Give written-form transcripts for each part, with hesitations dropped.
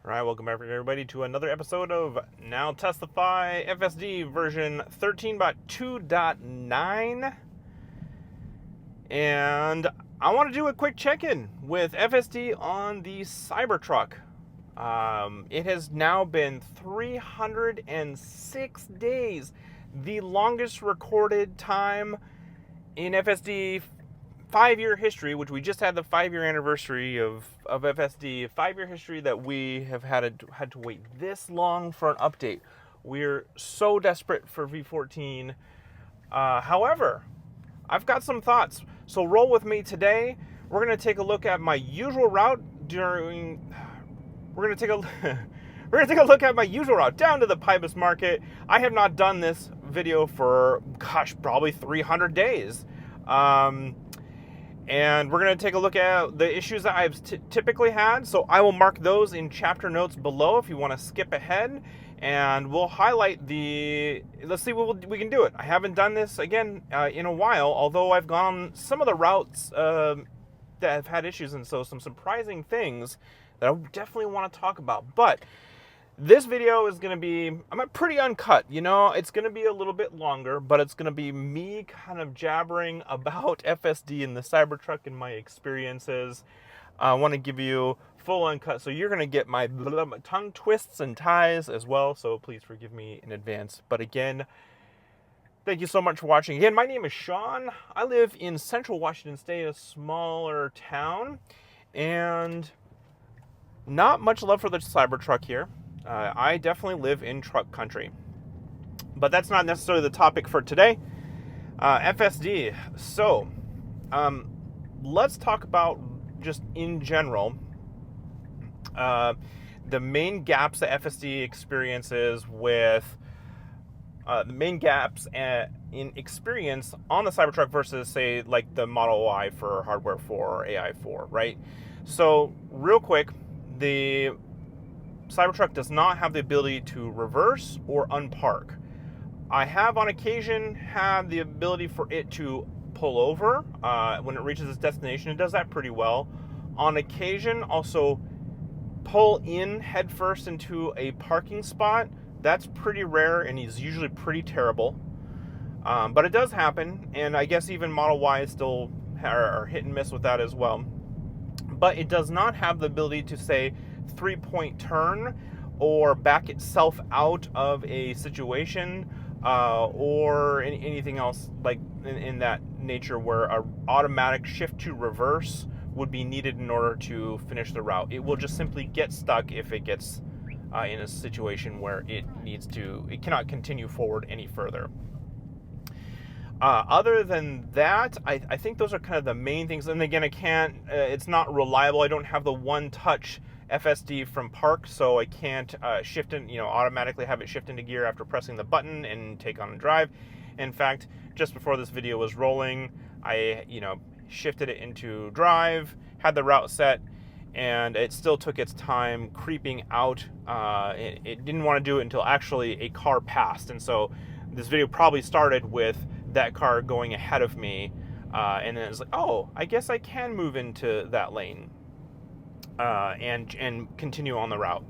All right, welcome back everybody to another episode of Now Testify FSD version 13.2.9. And I want to do a quick check-in with FSD on the Cybertruck. It has now been 306 days, the longest recorded time in FSD 5-year history, which we just had the 5-year anniversary of FSD, 5-year history that we have had to wait this long for an update. We're so desperate for V14. However, I've got some thoughts. So roll with me today. We're going to take a look at my usual route we're going to take a look at my usual route down to the Pybus Market. I have not done this video for, probably 300 days. And we're going to take a look at the issues that I've typically had. So I will mark those in chapter notes below if you want to skip ahead. And we'll highlight let's see what we can do it. I haven't done this, again, in a while, although I've gone some of the routes that have had issues. And so some surprising things that I definitely want to talk about. But this video is going to be, pretty uncut, it's going to be a little bit longer, but it's going to be me kind of jabbering about FSD and the Cybertruck and my experiences. I want to give you full uncut, so you're going to get my tongue twists and ties as well, so please forgive me in advance. But again, thank you so much for watching. Again, my name is Sean. I live in central Washington State, a smaller town, and not much love for the Cybertruck here. I definitely live in truck country, but that's not necessarily the topic for today. FSD. So, let's talk about just in general the main gaps that FSD experiences with the main gaps in experience on the Cybertruck versus, say, like the Model Y for Hardware 4 or AI 4, right? So, real quick, the Cybertruck does not have the ability to reverse or unpark. I have on occasion had the ability for it to pull over when it reaches its destination. It does that pretty well. On occasion, also pull in headfirst into a parking spot. That's pretty rare and is usually pretty terrible. But it does happen, and I guess even Model Y is still are hit and miss with that as well. But it does not have the ability to, say, 3-point turn or back itself out of a situation or anything else like in that nature where an automatic shift to reverse would be needed in order to finish the route. It will just simply get stuck if it gets in a situation where it cannot continue forward any further. Other than that, I think those are kind of the main things. And again, it's not reliable. I don't have the one-touch FSD from park, so I can't shift in, automatically have it shift into gear after pressing the button and take on a drive. In fact, just before this video was rolling, I, shifted it into drive, had the route set, and it still took its time creeping out. It didn't want to do it until actually a car passed, and so this video probably started with that car going ahead of me, and then it's like, oh, I guess I can move into that lane. And continue on the route.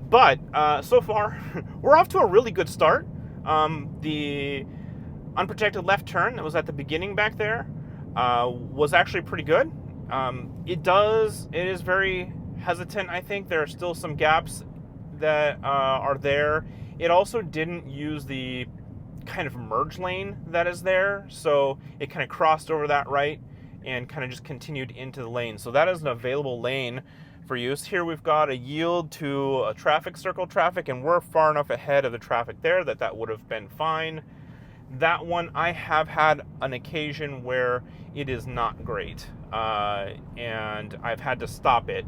But so far, we're off to a really good start. The unprotected left turn that was at the beginning back there was actually pretty good. It is very hesitant, I think. There are still some gaps that are there. It also didn't use the kind of merge lane that is there, so it kind of crossed over that right and kind of just continued into the lane. So that is an available lane for use. Here we've got a yield to a traffic circle traffic, and we're far enough ahead of the traffic there that would have been fine. That one, I have had an occasion where it is not great, and I've had to stop it.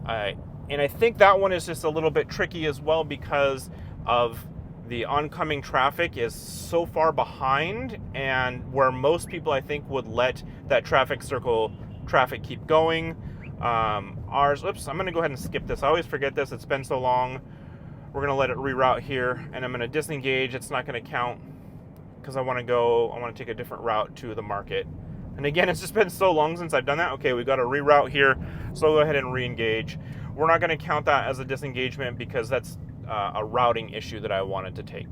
And I think that one is just a little bit tricky as well because of the oncoming traffic is so far behind, and where most people, I think, would let that traffic circle traffic keep going. I'm going to go ahead and skip this. I always forget this. It's been so long. We're going to let it reroute here, and I'm going to disengage. It's not going to count because I want to take a different route to the market. And again, it's just been so long since I've done that. Okay, we've got a reroute here, so I'll go ahead and re-engage. we're not going to count that as a disengagement because that's a routing issue that I wanted to take.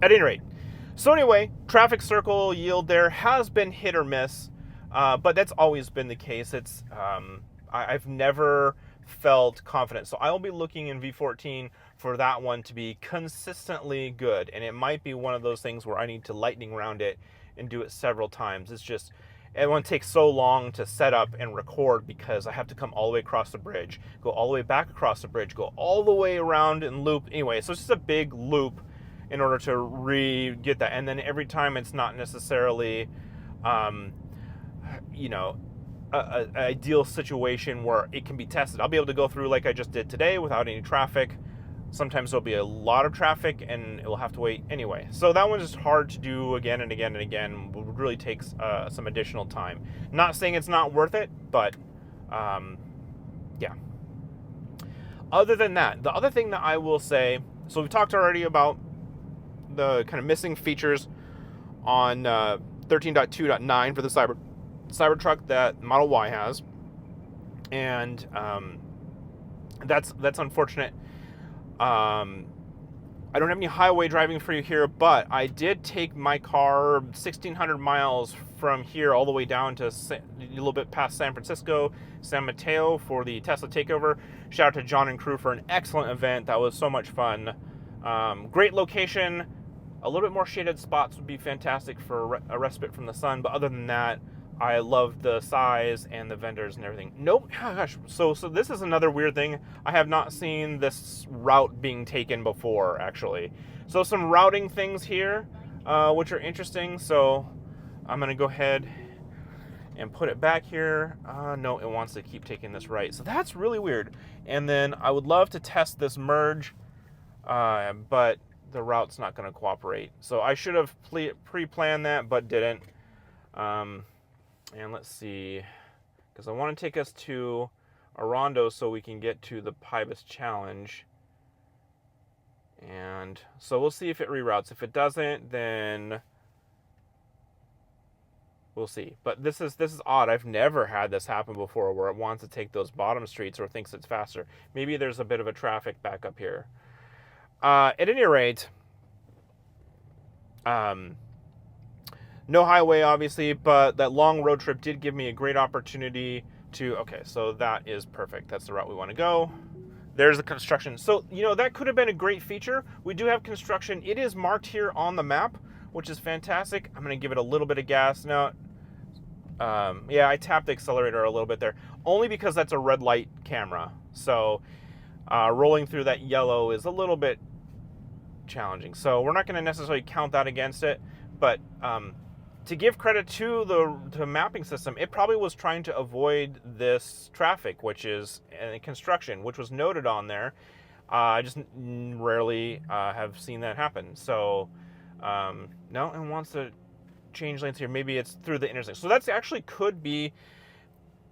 At any rate, so anyway, traffic circle yield there has been hit or miss, but that's always been the case. It's I've never felt confident. So I'll be looking in V14 for that one to be consistently good. And it might be one of those things where I need to lightning round it and do it several times. It's just, everyone takes so long to set up and record because I have to come all the way across the bridge, go all the way back across the bridge, go all the way around and loop. Anyway, so it's just a big loop in order to get that. And then every time it's not necessarily, you know, an ideal situation where it can be tested. I'll be able to go through like I just did today without any traffic. Sometimes there'll be a lot of traffic and it will have to wait anyway. So that one's just hard to do again and again and again. It really takes some additional time. Not saying it's not worth it, but yeah. Other than that, the other thing that I will say, so we talked already about the kind of missing features on 13.2.9 for the Cybertruck that Model Y has, and that's unfortunate. I don't have any highway driving for you here, but I did take my car 1,600 miles from here all the way down to a little bit past San Francisco, San Mateo for the Tesla takeover. Shout out to John and crew for an excellent event. That was so much fun. Great location. A little bit more shaded spots would be fantastic for a respite from the sun, but other than that, I love the size and the vendors and everything. Nope, gosh, so this is another weird thing. I have not seen this route being taken before, actually. So some routing things here, which are interesting. So I'm gonna go ahead and put it back here. No, it wants to keep taking this right. So that's really weird. And then I would love to test this merge, but the route's not gonna cooperate. So I should have pre-planned that, but didn't. And let's see, because I want to take us to Orondo so we can get to the Pybus challenge. And so we'll see if it reroutes. If it doesn't, then we'll see. But this is odd. I've never had this happen before where it wants to take those bottom streets or thinks it's faster. Maybe there's a bit of a traffic back up here. At any rate, no highway, obviously, but that long road trip did give me a great opportunity to, okay, so that is perfect. That's the route we want to go. There's the construction. So, you know, that could have been a great feature. We do have construction. It is marked here on the map, which is fantastic. I'm going to give it a little bit of gas now. Yeah, I tapped the accelerator a little bit there, only because that's a red light camera. So rolling through that yellow is a little bit challenging. So we're not going to necessarily count that against it, but to give credit to the mapping system, it probably was trying to avoid this traffic, which is construction, which was noted on there. I just rarely have seen that happen. So, no, it wants to change lanes here. Maybe it's through the intersection. So that's actually could be,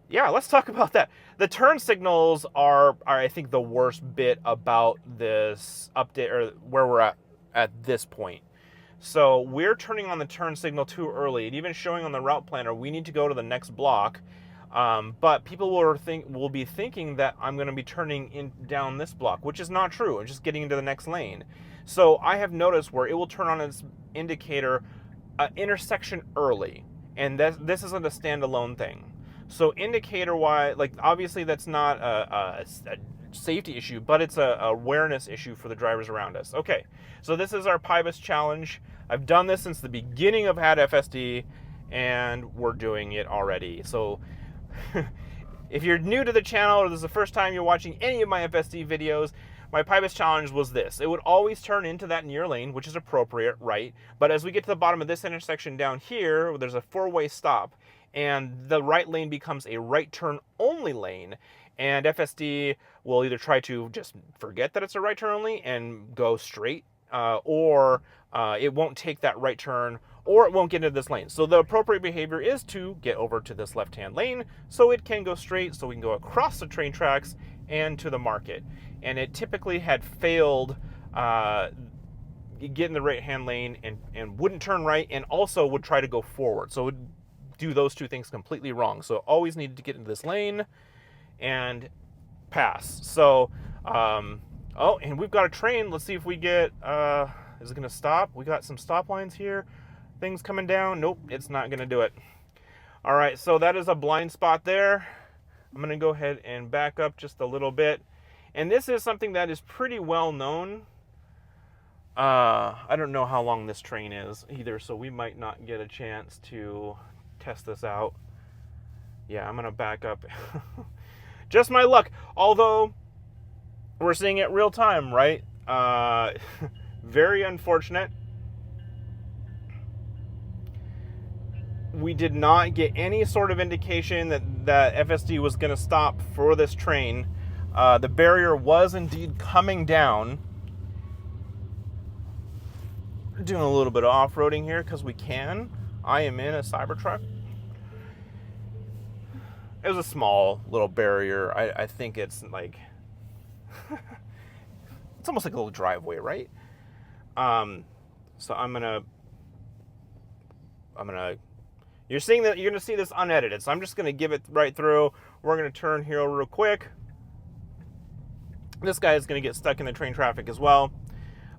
yeah, let's talk about that. The turn signals are I think, the worst bit about this update, or where we're at this point. So we're turning on the turn signal too early, and even showing on the route planner, we need to go to the next block. But people will be thinking that I'm going to be turning down this block, which is not true. I'm just getting into the next lane. So I have noticed where it will turn on its indicator intersection early, and this isn't a standalone thing. So indicator-wise, like obviously that's not a safety issue, but it's a awareness issue for the drivers around us. Okay, so this is our Pybus challenge. I've done this since the beginning of HAD FSD, and we're doing it already. So if you're new to the channel, or this is the first time you're watching any of my FSD videos, my Pybus challenge was this. It would always turn into that near lane, which is appropriate, right? But as we get to the bottom of this intersection down here, there's a four-way stop, and the right lane becomes a right turn only lane. And FSD will either try to just forget that it's a right turn only and go straight, or it won't take that right turn, or it won't get into this lane. So the appropriate behavior is to get over to this left-hand lane so it can go straight, so we can go across the train tracks and to the market. And it typically had failed get in the right-hand lane and wouldn't turn right, and also would try to go forward. So it would do those two things completely wrong. So always needed to get into this lane. And pass. So, oh, and we've got a train. Let's see if we get, is it going to stop? We got some stop lines here. Things coming down. Nope, it's not going to do it. All right, so that is a blind spot there. I'm going to go ahead and back up just a little bit. And this is something that is pretty well known. I don't know how long this train is either, so we might not get a chance to test this out. Yeah, I'm going to back up. Just my luck. Although, we're seeing it real time, right? Very unfortunate. We did not get any sort of indication that FSD was going to stop for this train. The barrier was indeed coming down. Doing a little bit of off-roading here because we can. I am in a Cybertruck. It was a small little barrier. I think it's like it's almost like a little driveway, right? So I'm gonna you're seeing that, you're gonna see this unedited, so I'm just gonna give it right through. We're gonna turn here real quick. This guy is gonna get stuck in the train traffic as well.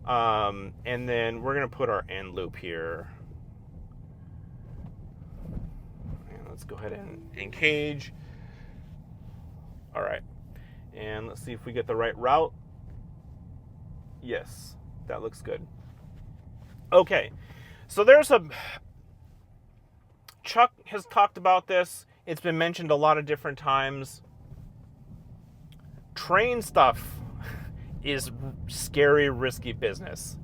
And then we're going to put our end loop here. And let's go ahead and engage. All right. And let's see if we get the right route. Yes, that looks good. Okay. So there's Chuck has talked about this. It's been mentioned a lot of different times. Train stuff is scary, risky business.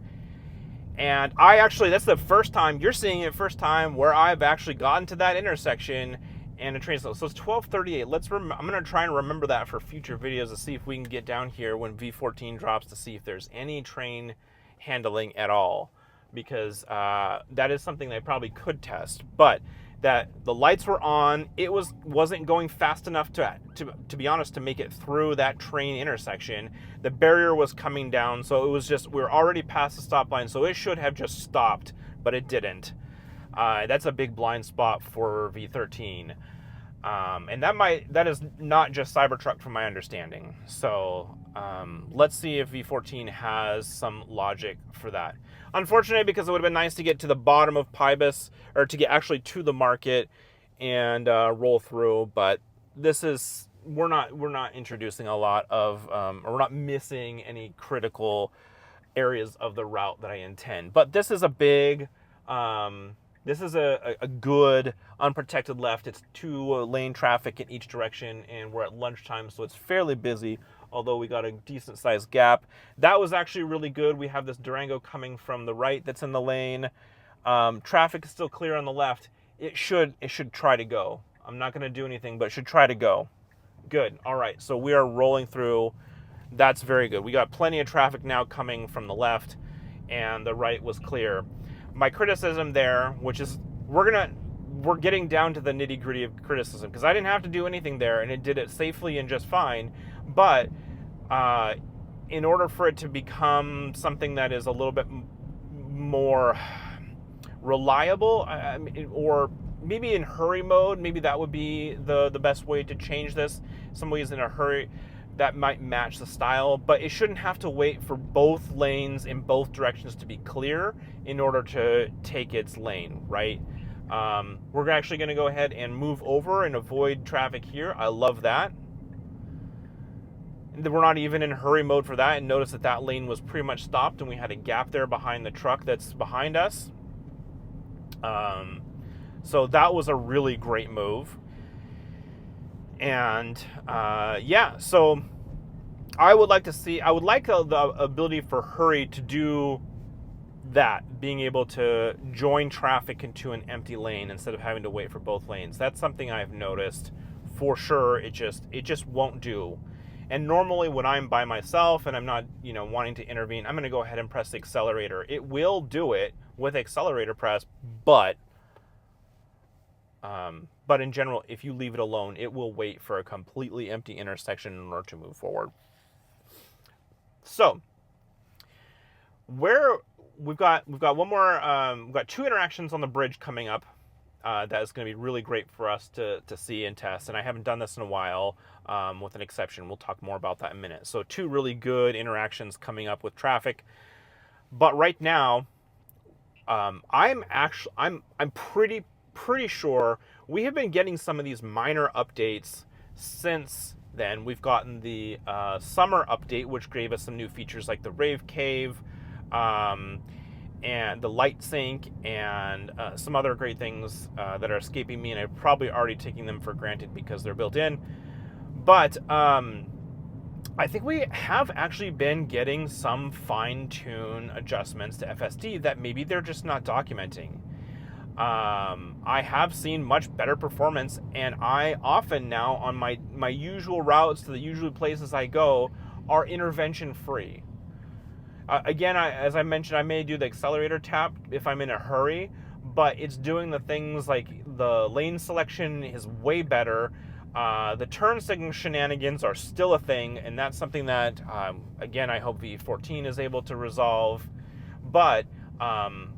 And that's the first time you're seeing it, first time where I've actually gotten to that intersection and a train. So it's 12:38. I'm going to try and remember that for future videos to see if we can get down here when V14 drops to see if there's any train handling at all, because that is something that I probably could test. But that the lights were on, it wasn't going fast enough to be honest, to make it through that train intersection. The barrier was coming down, so it was just, we were already past the stop line, so it should have just stopped, but it didn't. That's a big blind spot for V13. And that is not just Cybertruck from my understanding. So let's see if V14 has some logic for that. Unfortunately, because it would have been nice to get to the bottom of Pybus, or to get actually to the market and roll through, but we're not introducing a lot of, or we're not missing any critical areas of the route that I intend. But this is a big, this is a good unprotected left. It's 2-lane traffic in each direction, and we're at lunchtime, so it's fairly busy, although we got a decent sized gap. That was actually really good. We have this Durango coming from the right that's in the lane. Traffic is still clear on the left. It should try to go. I'm not going to do anything, but it should try to go. Good. All right, so we are rolling through. That's very good. We got plenty of traffic now coming from the left, and the right was clear. My criticism there, which is we're getting down to the nitty-gritty of criticism, because I didn't have to do anything there, and it did it safely and just fine. But in order for it to become something that is a little bit more reliable, or maybe in hurry mode, maybe that would be the best way to change this. Somebody's in a hurry, that might match the style, but it shouldn't have to wait for both lanes in both directions to be clear in order to take its lane, right? We're actually going to go ahead and move over and avoid traffic here. I love that. We're not even in hurry mode for that, and notice that lane was pretty much stopped, and we had a gap there behind the truck that's behind us. So that was a really great move. And yeah, so I would like the ability for hurry to do that, being able to join traffic into an empty lane instead of having to wait for both lanes. That's something I've noticed for sure. It just won't do. And normally when I'm by myself and I'm not, wanting to intervene, I'm going to go ahead and press the accelerator. It will do it with accelerator press, but in general, if you leave it alone, it will wait for a completely empty intersection in order to move forward. So, where we've got one more, we've got 2 interactions on the bridge coming up. that is going to be really great for us to see and test. And I haven't done this in a while, with an exception. We'll talk more about that in a minute. So 2 really good interactions coming up with traffic. But right now, I'm pretty sure we have been getting some of these minor updates since then. We've gotten the summer update, which gave us some new features like the Rave Cave, and the light sync, and some other great things that are escaping me, and I'm probably already taking them for granted because they're built in. But I think we have actually been getting some fine-tune adjustments to FSD that maybe they're just not documenting. I have seen much better performance, and I often now, on my usual routes to the usual places I go, are intervention-free. Again, as I mentioned, I may do the accelerator tap if I'm in a hurry, but it's doing the things like the lane selection is way better. The turn signal shenanigans are still a thing, and that's something that, again, I hope V14 is able to resolve. But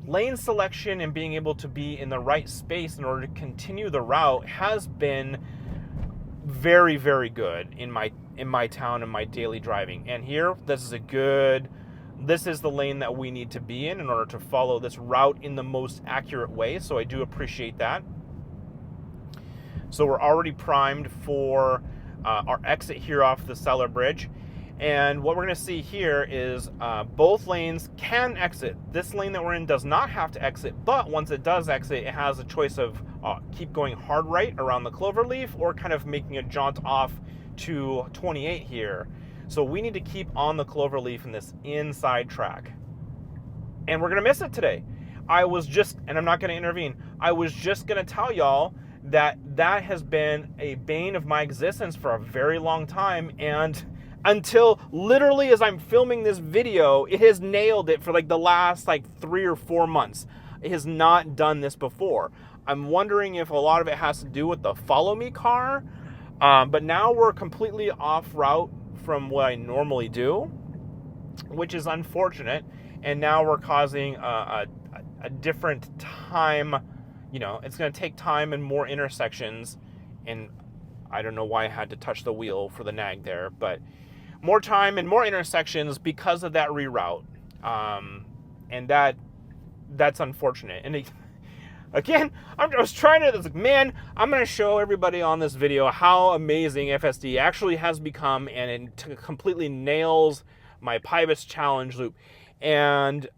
lane selection and being able to be in the right space in order to continue the route has been very, very good in my town and my daily driving. And here, this is the lane that we need to be in order to follow this route in the most accurate way. So I do appreciate that. So we're already primed for our exit here off the Cellar Bridge. And what we're going to see here is both lanes can exit. This lane that we're in does not have to exit, but once it does exit, it has a choice of keep going hard right around the cloverleaf or kind of making a jaunt off to 28 here. So we need to keep on the cloverleaf in this inside track. And we're going to miss it today. And I'm not going to intervene, I was just going to tell y'all that has been a bane of my existence for a very long time, and until literally as I'm filming this video, it has nailed it for like the last 3 or 4 months. It has not done this before. I'm wondering if a lot of it has to do with the follow me car, but now we're completely off route from what I normally do, which is unfortunate, and now we're causing a different time. It's going to take time and more intersections, and I don't know why I had to touch the wheel for the nag there, but more time and more intersections because of that reroute, and that's unfortunate. And again, I was trying to, man, I'm going to show everybody on this video how amazing FSD actually has become, and it completely nails my Pybus challenge loop, and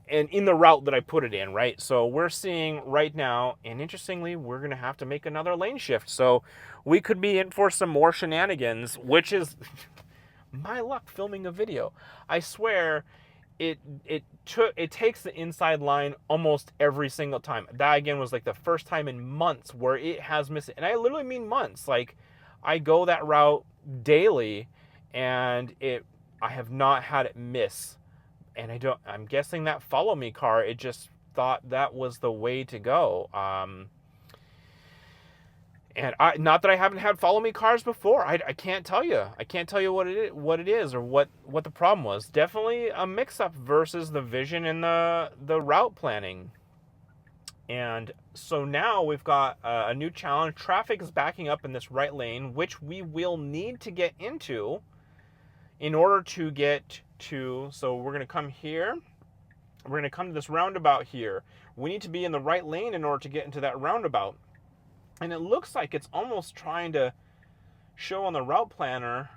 in the route that I put it in, right? So we're seeing right now, and interestingly, we're going to have to make another lane shift. So we could be in for some more shenanigans, which is my luck filming a video. I swear it takes the inside line almost every single time. That, again, was like the first time in months where it has missed it. And I literally mean months. Like, I go that route daily, and I have not had it miss. And I'm guessing that follow me car, it just thought that was the way to go. And not that I haven't had follow me cars before. I can't tell you. I can't tell you what it is or what the problem was. Definitely a mix-up versus the vision and the route planning. And so now we've got a new challenge. Traffic is backing up in this right lane, which we will need to get into in order to get to, so we're going to come here. We're going to come to this roundabout here. We need to be in the right lane in order to get into that roundabout. And it looks like it's almost trying to show on the route planner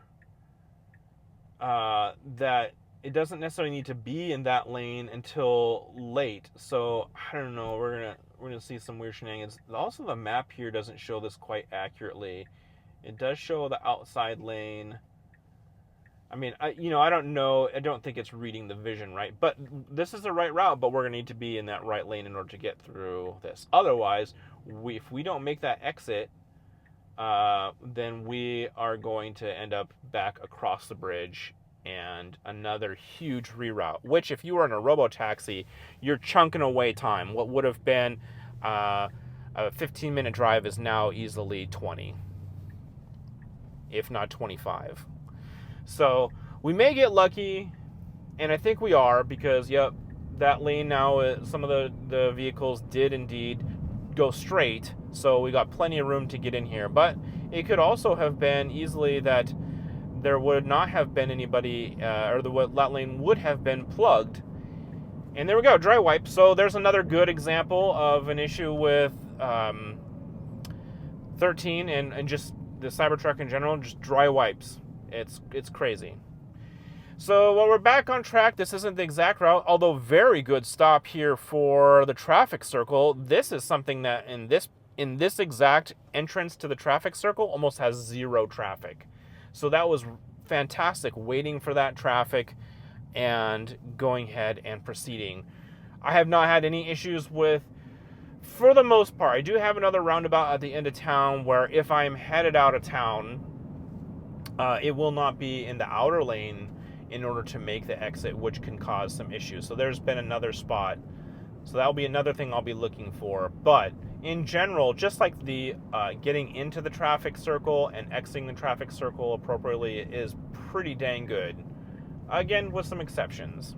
that it doesn't necessarily need to be in that lane until late. So I don't know. We're gonna see some weird shenanigans. Also, the map here doesn't show this quite accurately. It does show the outside lane. I mean, I don't know. I don't think it's reading the vision right. But this is the right route, but we're going to need to be in that right lane in order to get through this. Otherwise, if we don't make that exit, then we are going to end up back across the bridge and another huge reroute. Which, if you were in a robo-taxi, you're chunking away time. What would have been a 15-minute drive is now easily 20, if not 25. So we may get lucky, and I think we are, because, yep, that lane now, some of the vehicles did indeed go straight, so we got plenty of room to get in here. But it could also have been easily that there would not have been anybody, or the lot lane would have been plugged. And there we go, dry wipe. So there's another good example of an issue with 13 and just the Cybertruck in general, just dry wipes. It's crazy. So when we're back on track, this isn't the exact route, although very good stop here for the traffic circle. This is something that in this exact entrance to the traffic circle almost has zero traffic. So that was fantastic, waiting for that traffic and going ahead and proceeding. I have not had any issues with, for the most part. I do have another roundabout at the end of town where if I'm headed out of town, it will not be in the outer lane in order to make the exit, which can cause some issues. So there's been another spot. So that'll be another thing I'll be looking for. But in general, just like the getting into the traffic circle and exiting the traffic circle appropriately is pretty dang good. Again, with some exceptions.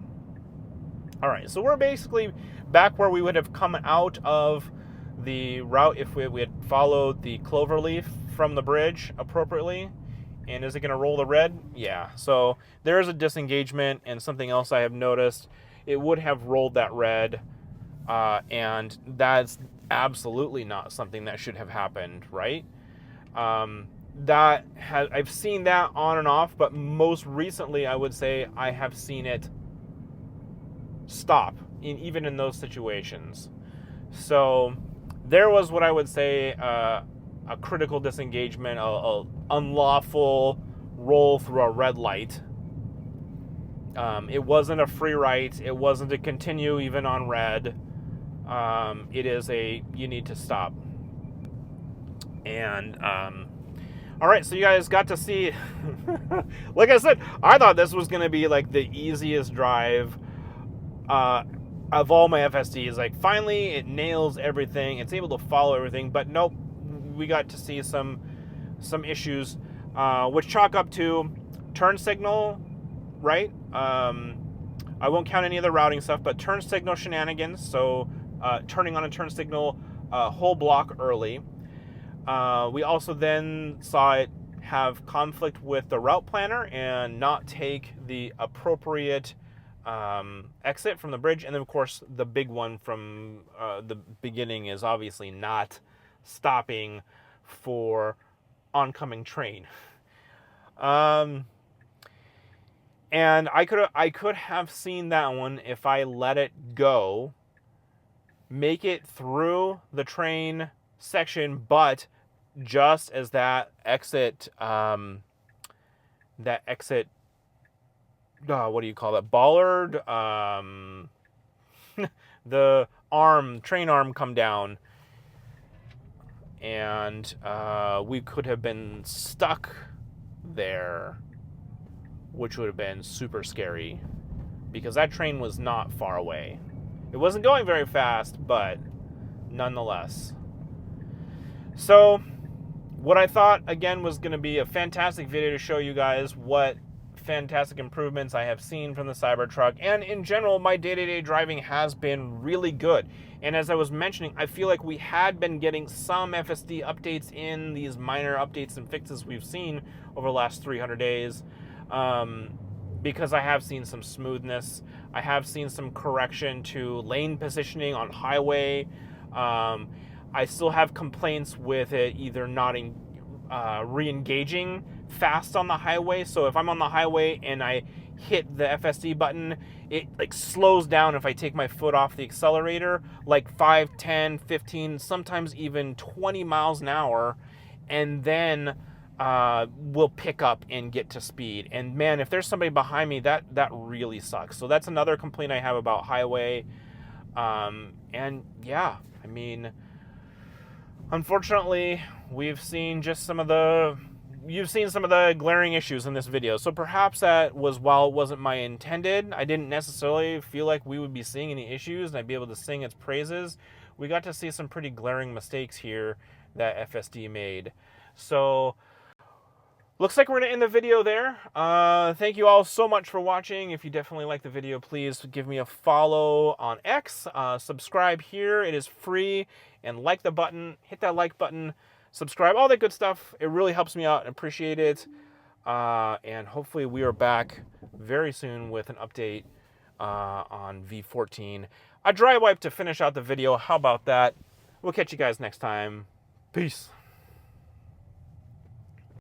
All right, so we're basically back where we would have come out of the route if we had followed the cloverleaf from the bridge appropriately. And is it going to roll the red? Yeah. So there is a disengagement, and something else I have noticed, it would have rolled that red, and that's absolutely not something that should have happened, right? I've seen that on and off, but most recently I would say I have seen it stop, even in those situations. So there was what I would say a critical disengagement, a unlawful roll through a red light. It wasn't a free right. It wasn't a continue even on red. It is you need to stop. And all right, so you guys got to see, like I said, I thought this was going to be like the easiest drive of all my FSDs. Like, finally, it nails everything. It's able to follow everything, but nope, we got to see some issues, which chalk up to turn signal, right? I won't count any of the routing stuff, but turn signal shenanigans. So turning on a turn signal whole block early. We also then saw it have conflict with the route planner and not take the appropriate exit from the bridge. And then, of course, the big one from the beginning is obviously not stopping for oncoming train. And I could have seen that one if I let it go, make it through the train section, but just as that exit, what do you call that? Bollard, the train arm come down, and we could have been stuck there, which would have been super scary because that train was not far away. It wasn't going very fast, but nonetheless. So what I thought, again, was going to be a fantastic video to show you guys what fantastic improvements I have seen from the Cybertruck. And in general, my day-to-day driving has been really good. And as I was mentioning, I feel like we had been getting some FSD updates in these minor updates and fixes we've seen over the last 300 days. Because I have seen some smoothness. I have seen some correction to lane positioning on highway. I still have complaints with it either not re-engaging fast on the highway. So if I'm on the highway and I hit the FSD button, it like slows down if I take my foot off the accelerator, like 5, 10, 15, sometimes even 20 miles an hour, and then will pick up and get to speed. And man, if there's somebody behind me, that really sucks. So that's another complaint I have about highway. And yeah, I mean, unfortunately, you've seen some of the glaring issues in this video. So perhaps that was, while it wasn't my intended, I didn't necessarily feel like we would be seeing any issues and I'd be able to sing its praises. We got to see some pretty glaring mistakes here that FSD made. So looks like we're going to end the video there. Thank you all so much for watching. If you definitely like the video, please give me a follow on X. Subscribe here. It is free. And like the button. Hit that like button. Subscribe. All that good stuff. It really helps me out and appreciate it. And hopefully we are back very soon with an update on V14. A dry wipe to finish out the video. How about that? We'll catch you guys next time. Peace.